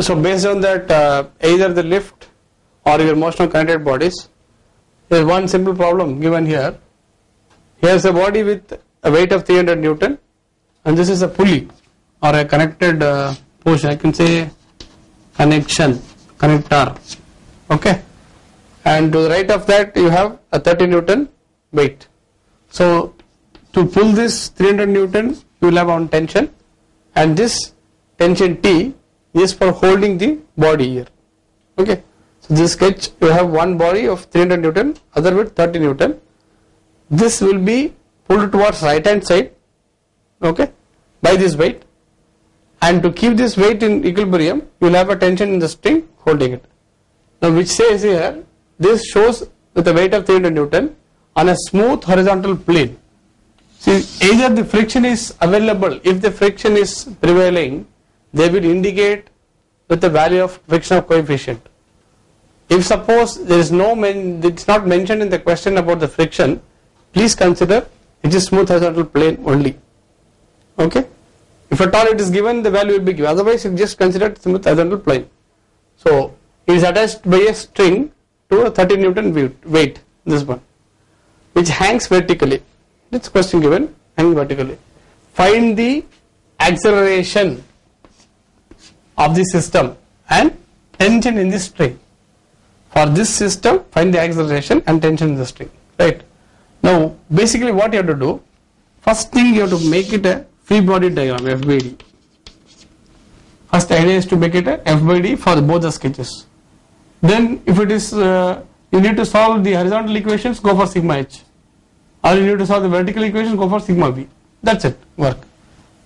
So based on that, either the lift or your motional connected bodies, there is one simple problem given here. Here is a body with a weight of 300 Newton, and this is a pulley or a connected portion. I can say connector. Okay, and to the right of that you have a 30 Newton weight. So to pull this 300 Newton, you will have on tension, and this tension T is for holding the body here. Okay, so this sketch you have one body of 300 Newton, other with 30 Newton. This will be pulled towards right hand side, okay, by this weight, and to keep this weight in equilibrium you will have a tension in the string holding it. Now which says here, this shows with a weight of 300 Newton on a smooth horizontal plane. See, either the friction is available, if the friction is prevailing, they will indicate with the value of frictional coefficient. If suppose there is no, it's not mentioned in the question about the friction, please consider it is smooth horizontal plane only. Okay, if at all it is given, the value will be given, otherwise you just consider it smooth horizontal plane. So it is attached by a string to a 30 Newton weight, this one, which hangs vertically. This question given, hanging vertically. Find the acceleration of the system and tension in the string. For this system, find the acceleration and tension in the string. Right. Now, basically what you have to do, first thing you have to make it a free body diagram, FBD. First idea is to make it a FBD for both the sketches. Then if it is, you need to solve the horizontal equations, go for sigma h. Or you need to solve the vertical equations, go for sigma v. That's it, work.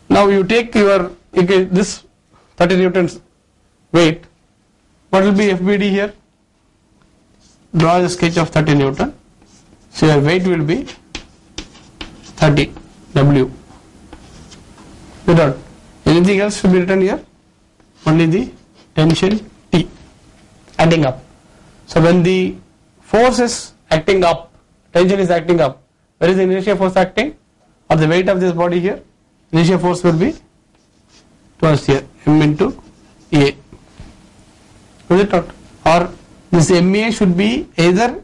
Now you take your, this 30 Newtons weight, what will be FBD here? Draw the sketch of 30 Newton. So your weight will be 30 W. Without anything else will be written here, only the tension T acting up. So when the force is acting up, tension is acting up, where is the inertia force acting? Or the weight of this body here? Inertia force will be towards here, M into A. Is it not? Or this MA should be either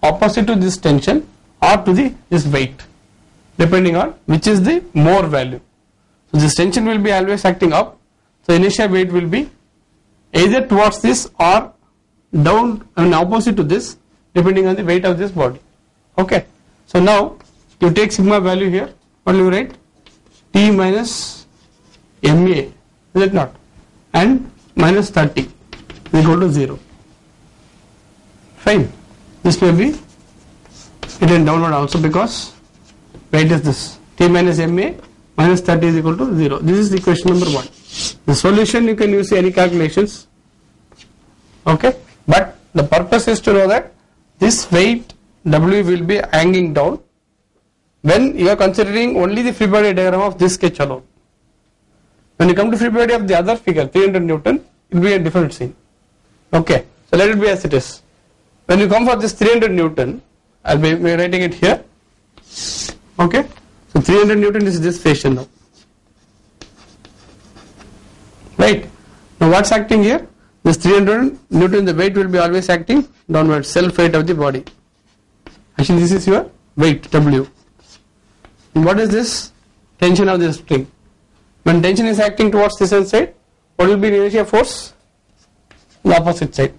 opposite to this tension or to this weight, depending on which is the more value. So this tension will be always acting up, so initial weight will be either towards this or down and opposite to this, depending on the weight of this body. Okay, so now you take sigma value here, what will you write? T minus MA, is it not? And minus 30 is equal to 0. Fine. This may be written downward also because weight is this. T minus MA minus 30 is equal to 0. This is the question number 1. The solution, you can use any calculations. Okay. But the purpose is to know that this weight W will be hanging down when you are considering only the free body diagram of this sketch alone. When you come to free body of the other figure, 300 Newton, it will be a different scene. Okay. So let it be as it is. When you come for this 300 Newton, I will be writing it here. Okay. So 300 Newton is this station now. Right. Now what's acting here? This 300 Newton, the weight will be always acting downward, self weight of the body. Actually this is your weight W. And what is this? Tension of the string. When tension is acting towards this side, what will be the inertia force? The opposite side,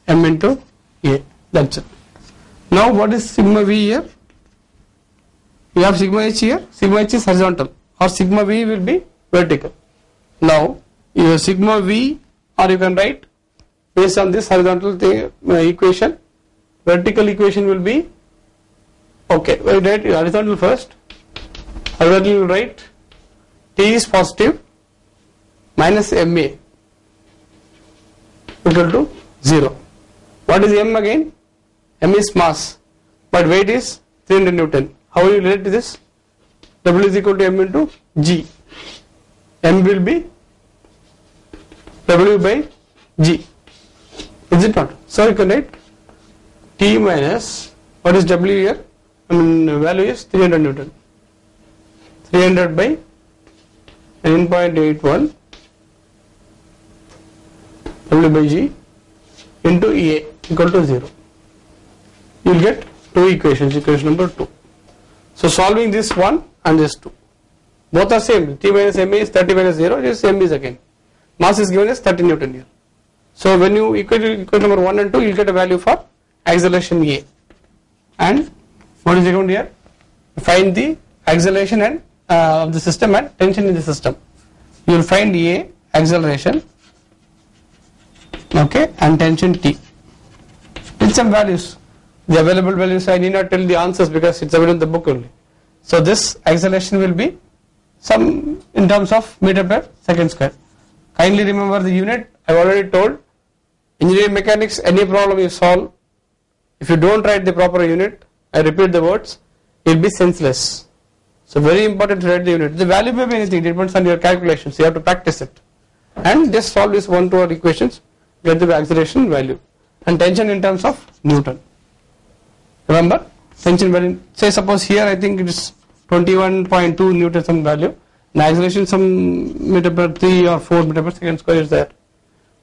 M into A. That's it. Now what is sigma V here? You have sigma H here. Sigma H is horizontal or sigma V will be vertical. Now your sigma V, or you can write based on this horizontal equation, vertical equation will be, okay, we write horizontal first. Horizontal you will write T is positive minus MA equal to 0. What is M again? M is mass, but weight is 300 Newton. How will you relate to this? W is equal to M into G. M will be W by G. Is it not? So you can write T minus, what is W here? Value is 300 Newton. 300 by 9.81 W by G into EA equal to 0. You will get two equations, equation number 2. So solving this one and this 2. Both are same. T minus MA is 30 minus 0, just same is again. Mass is given as 30 Newton here. So when you equate equation number 1 and 2, you will get a value for acceleration A. And what is given here? Find the acceleration and of the system and tension in the system. You will find A acceleration, okay, and tension T. With some values. The available values I need not tell the answers because it's available in the book only. So this acceleration will be some in terms of meter per second square. Kindly remember the unit. I have already told. Engineering mechanics, any problem you solve, if you don't write the proper unit, I repeat the words, it will be senseless. So very important to write the unit. The value may be anything, it depends on your calculations. You have to practice it. And just solve this 1 to 2 equations, get the acceleration value. And tension in terms of Newton. Remember, tension value, say suppose here I think it is 21.2 Newton some value, and acceleration some meter per 3 or 4 meter per second square is there.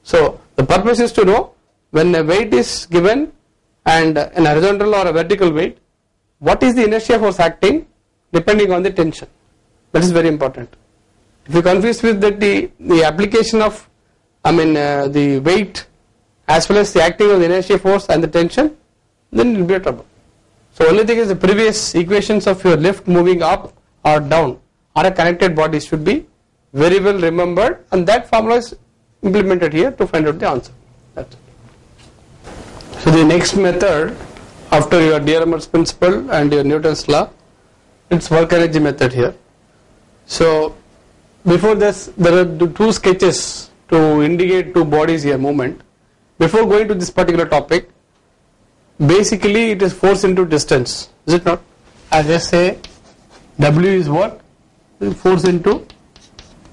So the purpose is to know when a weight is given and an horizontal or a vertical weight, what is the inertia force acting depending on the tension. That is very important. If you confuse with that the application of the weight as well as the acting of the inertia force and the tension, then it will be a trouble. So only thing is the previous equations of your lift moving up or down or a connected body should be very well remembered, and that formula is implemented here to find out the answer. That's it. So the next method after your D'Alembert's principle and your Newton's law, it's work energy method here. So before this there are two sketches to indicate two bodies here movement. Before going to this particular topic, basically it is force into distance, is it not? I just say W is what? Force into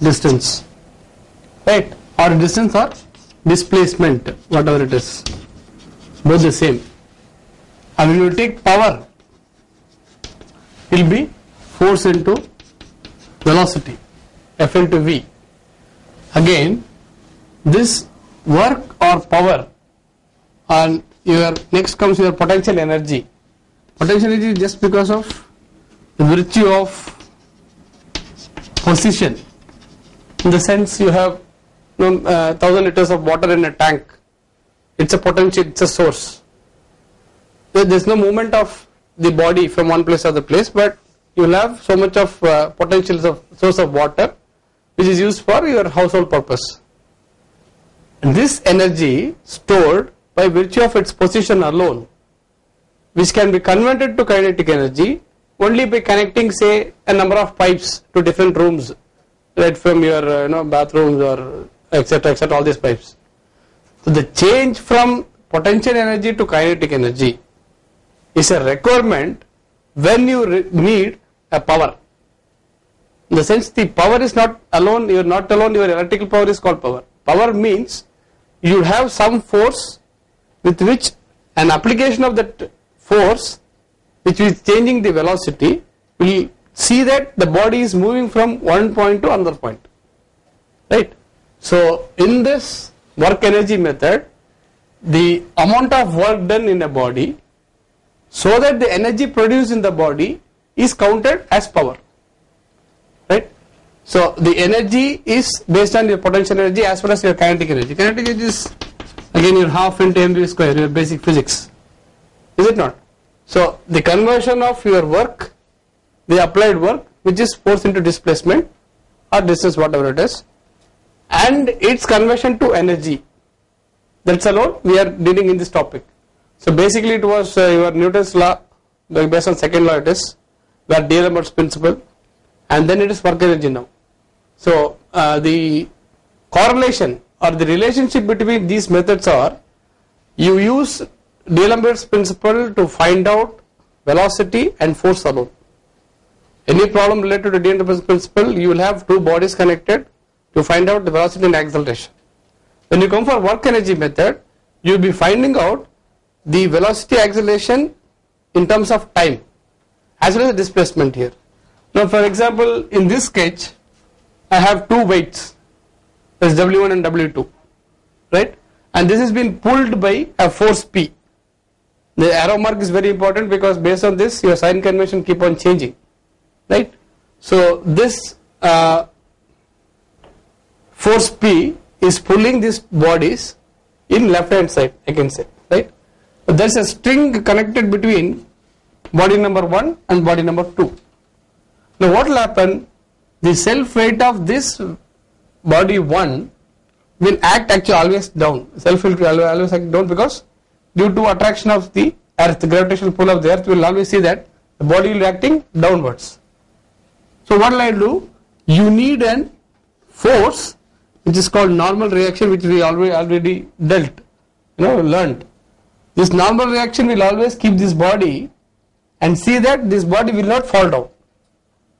distance, right? Or distance or displacement, whatever it is, both the same. And when you take power, it will be force into velocity, F into V. Again, this work or power, and your next comes your potential energy. Potential energy is just because of the virtue of position. In the sense you have 1000 liters of water in a tank. It's a potential, it's a source. There is no movement of the body from one place to other place, but you will have so much of potential of source of water which is used for your household purpose. And this energy stored by virtue of its position alone, which can be converted to kinetic energy only by connecting, say, a number of pipes to different rooms, right, from your bathrooms or etc., all these pipes. So the change from potential energy to kinetic energy is a requirement when you need a power. In the sense the power is not alone, you are not alone, your electrical power is called power. Power means you have some force with which an application of that force which is changing the velocity will see that the body is moving from one point to another point, right? So in this work energy method, the amount of work done in a body so that the energy produced in the body is counted as power, right? So the energy is based on your potential energy as well as your kinetic energy. Kinetic energy is again your half into mv square, your basic physics, is it not? So the conversion of your work, the applied work, which is force into displacement or distance, whatever it is, and its conversion to energy, that's alone we are dealing in this topic. So basically it was your Newton's law, based on second law it is, where D'Alembert's principle, and then it is work energy now. So the correlation or the relationship between these methods are, you use D'Alembert's principle to find out velocity and force alone. Any problem related to D'Alembert's principle, you will have two bodies connected to find out the velocity and acceleration. When you come for work energy method, you will be finding out the velocity acceleration in terms of time as well as displacement here. Now for example, in this sketch I have two weights, that's W1 and W2, right? and this has been pulled by a force P. The arrow mark is very important because based on this your sign convention keep on changing, right? So this force P is pulling these bodies in left hand side, I can say, right? But there is a string connected between body number 1 and body number 2. Now what will happen? The self weight of this body 1 will act actually always down. Self will always act down because due to attraction of the earth, the gravitational pull of the earth, we will always see that the body will be acting downwards. So what will I do? You need an force which is called normal reaction, which we already learned. This normal reaction will always keep this body and see that this body will not fall down.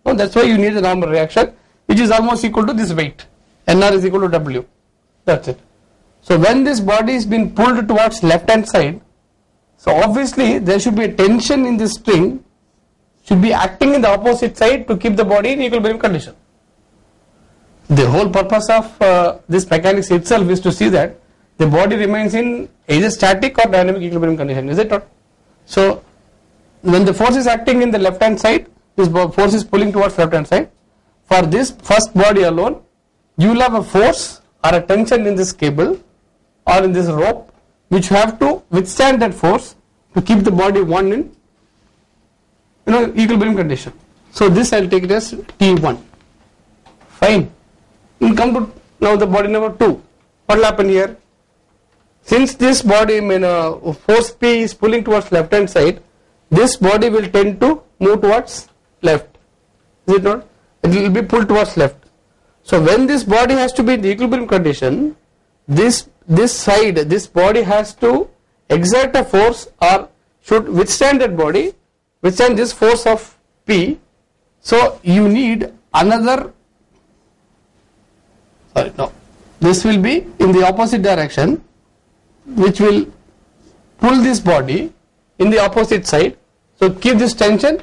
No, that's why you need the normal reaction, which is almost equal to this weight. Nr is equal to W. That's it. So when this body is being pulled towards left hand side, so obviously there should be a tension in this string, should be acting in the opposite side to keep the body in equilibrium condition. The whole purpose of this mechanics itself is to see that the body remains in either static or dynamic equilibrium condition, is it not? So when the force is acting in the left hand side, this force is pulling towards left hand side. For this first body alone, you will have a force or a tension in this cable or in this rope which have to withstand that force to keep the body one in equilibrium condition. So this I will take it as T1. Fine. We come to now the body number 2. What will happen here? Since this body force P is pulling towards left hand side, this body will tend to move towards left. Is it not? It will be pulled towards left. So when this body has to be in the equilibrium condition, this body has to exert a force or should withstand that body, withstand this force of P. So you need another, this will be in the opposite direction, which will pull this body in the opposite side. So keep this tension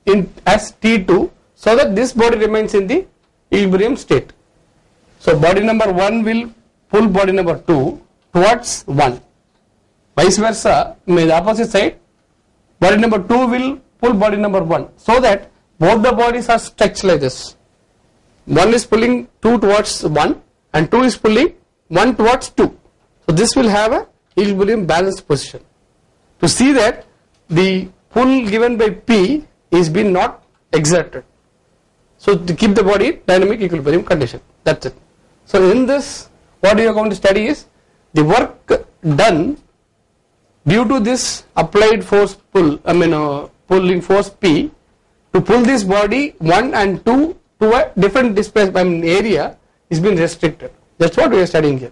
in as T2 so that this body remains in the equilibrium state. So body number 1 will pull body number 2 towards 1. Vice versa, in the opposite side, body number 2 will pull body number 1 so that both the bodies are stretched like this. 1 is pulling 2 towards 1 and 2 is pulling 1 towards 2. So this will have a equilibrium balanced position. To see that the pull given by P is being not exerted. So to keep the body dynamic equilibrium condition. That's it. So in this, what we are going to study is the work done due to this applied force pulling force P to pull this body 1 and 2 to a different displacement area is being restricted. That's what we are studying here.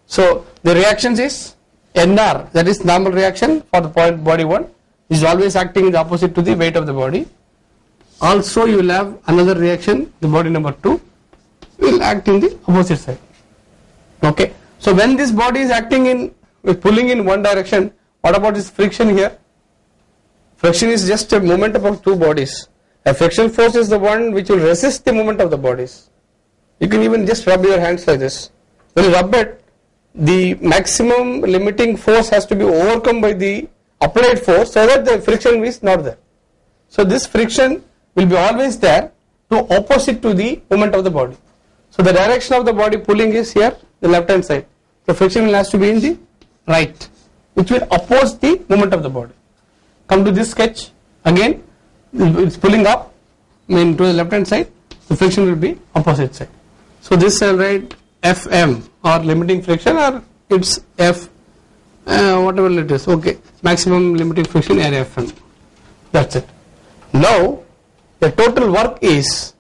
So the reactions is NR, that is normal reaction for the point body 1 is always acting in the opposite to the weight of the body. Also you will have another reaction, the body number 2 will act in the opposite side. Okay. So when this body is acting in, pulling in one direction, what about this friction here? Friction is just a movement of two bodies. A friction force is the one which will resist the movement of the bodies. You can even just rub your hands like this. When you rub it, the maximum limiting force has to be overcome by the applied force so that the friction is not there. So this friction will be always there to opposite to the movement of the body. So the direction of the body pulling is here, the left hand side. The friction will has to be in the right, which will oppose the movement of the body. Come to this sketch again, it's pulling up to the left hand side, the friction will be opposite side. So this I will write Fm or limiting friction, or it's F whatever it is, okay, maximum limiting friction area Fm. That's it. Now the total work is,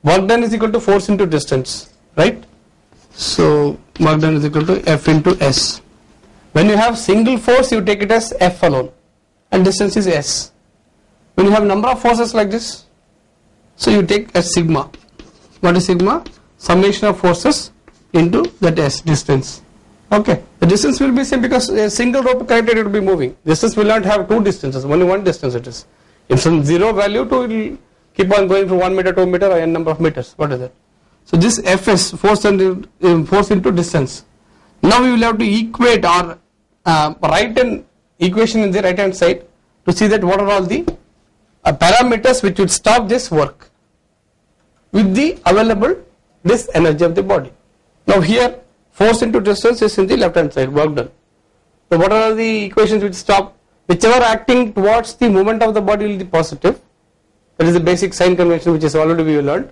work done is equal to force into distance, right? So work done is equal to F into S. When you have single force, you take it as F alone and distance is S. When you have number of forces like this, so you take as sigma. What is sigma? Summation of forces into that S, distance. Okay, the distance will be same because a single rope connected, it will be moving. Distance will not have two distances, only one distance it is. If some zero value to, it will keep on going from 1 meter, 2 meter, or n number of meters. What is that? So this Fs, force into distance. Now we will have to equate or write an equation in the right hand side to see that what are all the parameters which would stop this work with the available this energy of the body. Now here force into distance is in the left hand side, work done. So what are the equations which stop? Whichever acting towards the movement of the body will be positive, that is the basic sign convention which is already we learned,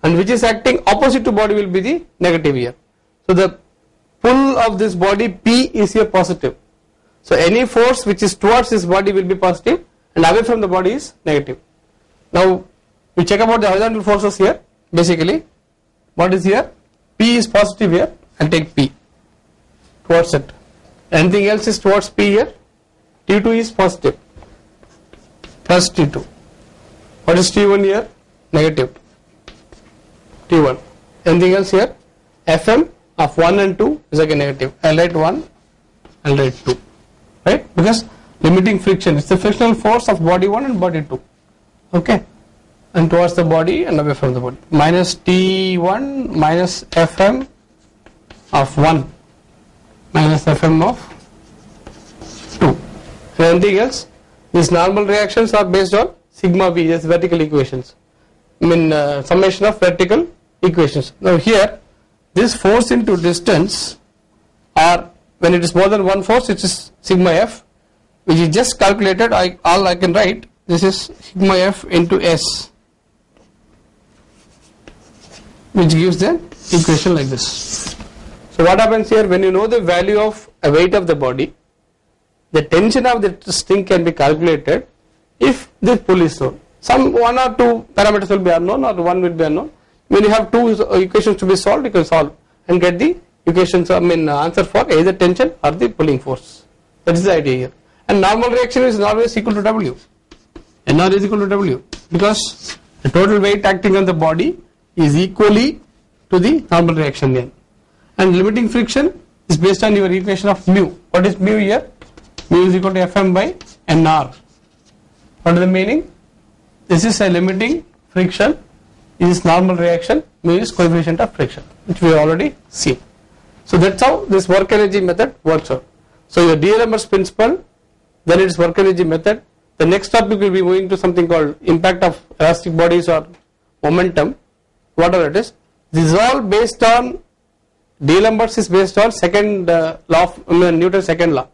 and which is acting opposite to body will be the negative here. So the pull of this body P is here positive. So any force which is towards this body will be positive and away from the body is negative. Now we check about the horizontal forces here. Basically what is here? P is positive here and take P towards it. Anything else is towards P here? T2 is positive plus T2. What is T1 here? Negative T1. Anything else here? Fm of 1 and 2 is again negative. I'll write 1, I'll write 2. Right? Because limiting friction, it's the frictional force of body 1 and body 2. Okay? And towards the body and away from the body. Minus T1 minus Fm of 1 minus Fm of 2. So anything else? These normal reactions are based on sigma v, as vertical equations. I mean summation of vertical equations. Now here this force into distance, or when it is more than one force, it is sigma f, which is just calculated. All I can write, this is sigma f into s, which gives the equation like this. So what happens here, when you know the value of a weight of the body, the tension of this thing can be calculated if this pull is known. Some one or two parameters will be unknown or one will be unknown. When you have two equations to be solved, you can solve and get the equations, answer for either tension or the pulling force. That is the idea here. And normal reaction is always equal to W. NR is equal to W, because the total weight acting on the body is equally to the normal reaction then. And limiting friction is based on your equation of mu. What is mu here? Mu is equal to Fm by NR. What is the meaning? This is a limiting friction, this is normal reaction, mu is coefficient of friction, which we have already seen. So that's how this work energy method works out. So your DLMS principle, then it is work energy method. The next topic will be moving to something called impact of elastic bodies or momentum, whatever it is. This is all based on, DLMS is based on second law of Newton's second law.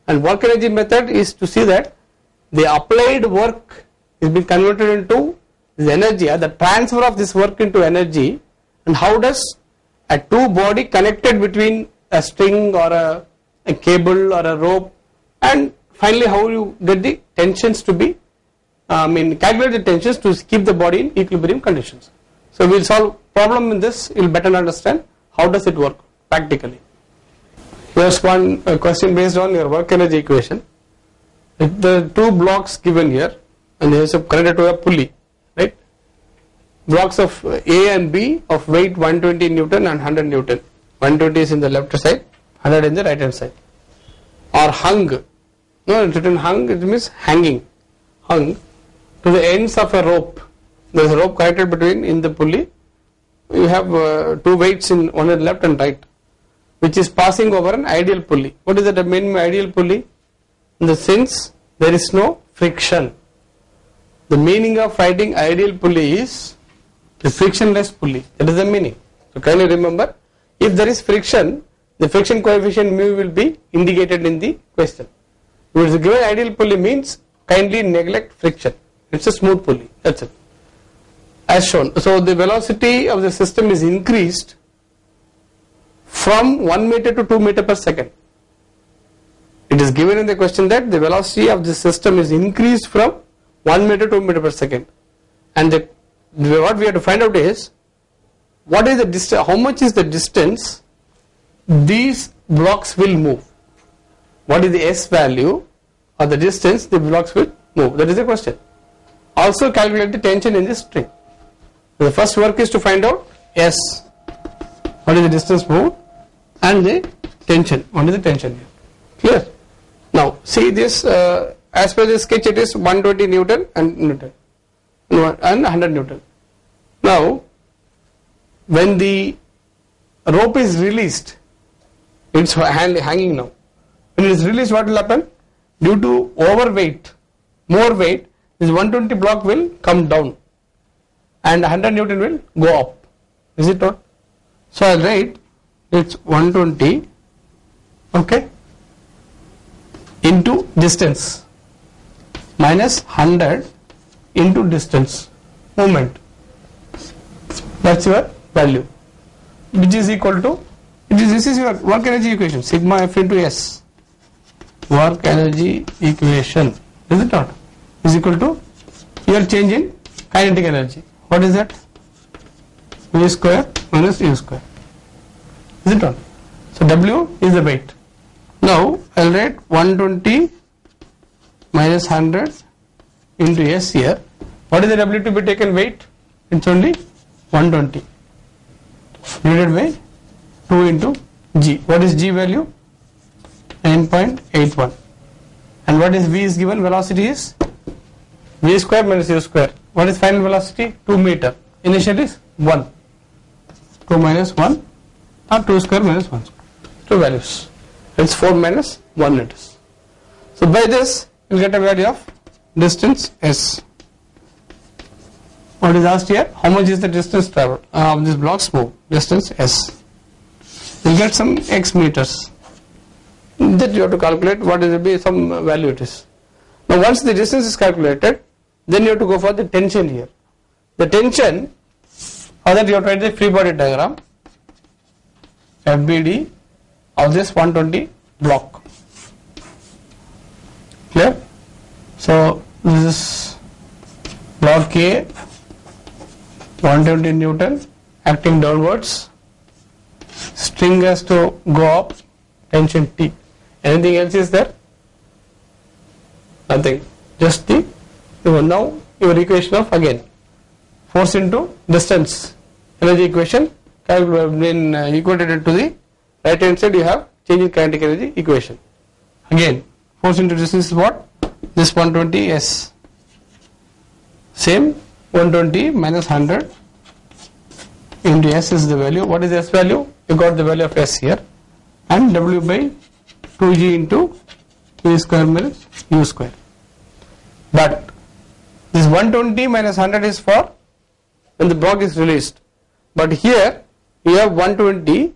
And work energy method is to see that the applied work is being converted into this energy, the transfer of this work into energy, and how does a two body connected between a string or a cable or a rope, and finally how you get the tensions to be, calculate the tensions to keep the body in equilibrium conditions. So we will solve problem in this, you will better understand how does it work practically. Here's one question based on your work energy equation. If the two blocks given here, and there is a connected to a pulley, right? Blocks of A and B of weight 120 Newton and 100 Newton. 120 is in the left side, 100 in the right hand side. Or hung. No, it's written hung, it means hanging. Hung to the ends of a rope. There is a rope connected between in the pulley. You have two weights in one on left and right, which is passing over an ideal pulley. What is the meaning of ideal pulley? In the sense there is no friction. The meaning of writing ideal pulley is the frictionless pulley. That is the meaning. So can you remember? If there is friction, the friction coefficient mu will be indicated in the question. If it is given ideal pulley means kindly neglect friction. It's a smooth pulley. That's it. As shown. So the velocity of the system is increased from 1 meter to 2 meter per second. It is given in the question that the velocity of the system is increased from 1 meter to 2 meter per second, and what we have to find out is what is the distance, how much is the distance these blocks will move. What is the S value or the distance the blocks will move? That is the question. Also calculate the tension in this string. The first work is to find out S, what is the distance moved, and the tension, what is the tension here. Clear? Now see this, as per the sketch it is 120 Newton and 100 Newton. Now when the rope is released, it's hanging now. When it is released, what will happen? Due to overweight, more weight, this 120 block will come down and 100 Newton will go up. Is it not? So I'll write it's 120, okay, into distance minus 100 into distance moment. That's your value, which is equal to, this is your work energy equation, sigma F into S. Work energy equation, is it not? Is equal to your change in kinetic energy. What is that? V square minus U square. Is it not? So W is the weight. Now I'll write 120 minus 100 into S here. What is the W to be taken weight? It's only 120 divided by 2 into G. What is G value? 9.81. And what is V is given? Velocity is V square minus U square. What is final velocity? 2 meter. Initial is 1. 2 minus 1 or 2 square minus 1 square. Two values. It's 4 minus 1 meters. So by this you will get a value of distance S. What is asked here? How much is the distance traveled of this block's move? Distance S. You will get some X meters. That you have to calculate what is be some value it is. Now once the distance is calculated, then you have to go for the tension here. The tension, how that you have to write the free body diagram, FBD of this 120 block. Clear? So this is block A, 120 Newton, acting downwards, string has to go up, tension T. Anything else is there? Nothing. Just the now your equation of again force into distance energy equation, then equated it to the right hand side. You have change in kinetic energy equation. Again force into distance is what? This 120 S. Same 120 minus 100 into S is the value. What is S value? You got the value of S here, and W by 2G into V square minus U square. But this 120 minus 100 is for when the block is released. But here you have 120,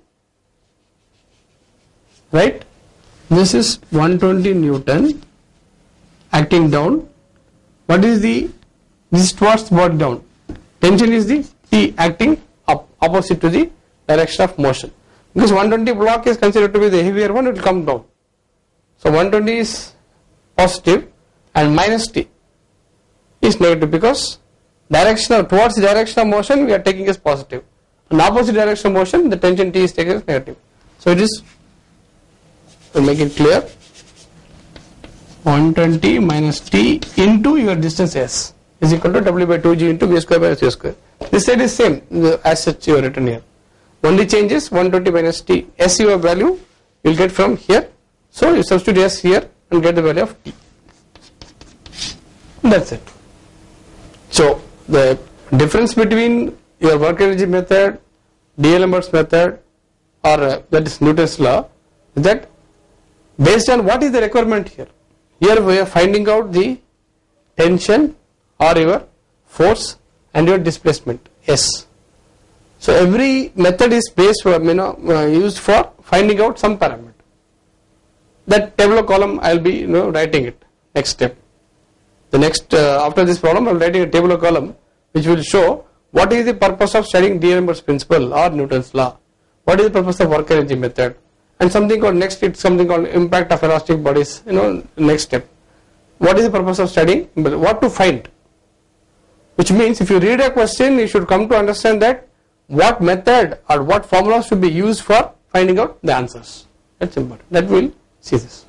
right? This is 120 Newton acting down. What is the, this towards body down. Tension is the T acting up, opposite to the direction of motion. Because 120 block is considered to be the heavier one, it will come down. So 120 is positive and minus T is negative, because direction of, towards the direction of motion we are taking as positive. In opposite direction of motion the tension T is taken as negative. So it is, to make it clear, 120 minus T into your distance S is equal to W by 2G into V square minus U square. This side is same as such you have written here. Only change is 120 minus T. S your value you will get from here. So you substitute S here and get the value of T. That's it. So the difference between your work energy method, D'Alembert's method, or that is Newton's law, is that based on what is the requirement here. Here we are finding out the tension or your force and your displacement S. So every method is based used for finding out some parameter. That table of column I will be writing it next step. The next after this problem I am writing a table of column which will show what is the purpose of studying D'Alembert's principle or Newton's law, what is the purpose of work energy method, and something called next, it's something called impact of elastic bodies, next step. What is the purpose of studying, what to find, which means if you read a question you should come to understand that what method or what formula should be used for finding out the answers. That's important. That will see this.